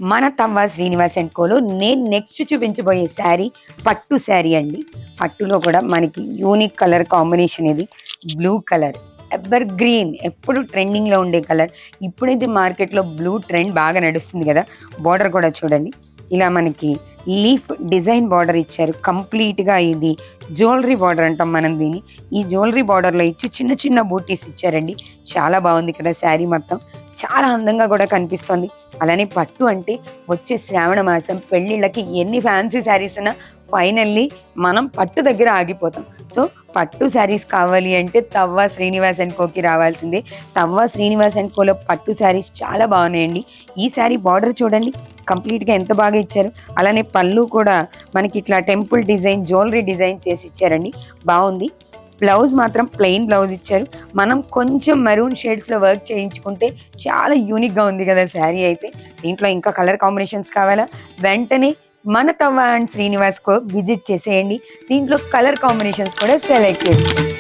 మన తవ్వ శ్రీనివాస్ అండ్ కోలో నేను నెక్స్ట్ చూపించబోయే శారీ పట్టు శారీ అండి. పట్టులో కూడా మనకి యూనిక్ కలర్ కాంబినేషన్ ఇది. బ్లూ కలర్ ఎవర్ గ్రీన్, ఎప్పుడు ట్రెండింగ్లో ఉండే కలర్. ఇప్పుడైతే మార్కెట్లో బ్లూ ట్రెండ్ బాగా నడుస్తుంది కదా. బార్డర్ కూడా చూడండి, ఇలా మనకి లీఫ్ డిజైన్ బార్డర్ ఇచ్చారు. కంప్లీట్గా ఇది జ్యువెలరీ బార్డర్ అంటాం మనం దీన్ని. ఈ జ్యువెలరీ బార్డర్లో ఇచ్చి చిన్న చిన్న బూటీస్ ఇచ్చారండి. చాలా బాగుంది కదా శారీ, మొత్తం చాలా అందంగా కూడా కనిపిస్తుంది. అలానే పట్టు అంటే వచ్చే శ్రావణ మాసం పెళ్ళిళ్ళకి ఎన్ని ఫ్యాన్సీ శారీస్ ఉన్నా ఫైనల్లీ మనం పట్టు దగ్గర ఆగిపోతాం. సో పట్టు శారీస్ కావాలి అంటే తవ్వ శ్రీనివాస్ అండ్ కోకి రావాల్సిందే. తవ్వ శ్రీనివాస్ అండ్ కోలో పట్టు శారీస్ చాలా బాగున్నాయండి. ఈ శారీ బార్డర్ చూడండి, కంప్లీట్గా ఎంత బాగా ఇచ్చారు. అలానే పళ్ళు కూడా మనకి ఇట్లా టెంపుల్ డిజైన్, జ్యువెలరీ డిజైన్ చేసి ఇచ్చారండి, బాగుంది. బ్లౌజ్ మాత్రం ప్లెయిన్ బ్లౌజ్ ఇచ్చారు. మనం కొంచెం మెరూన్ షేడ్స్లో వర్క్ చేయించుకుంటే చాలా యూనిక్గా ఉంది కదా శారీ అయితే. దీంట్లో ఇంకా కలర్ కాంబినేషన్స్ కావాలా, వెంటనే మన తవ్వ అండ్ శ్రీనివాస్కో విజిట్ చేసేయండి. దీంట్లో కలర్ కాంబినేషన్స్ కూడా సెలెక్ట్ చేసుకోండి.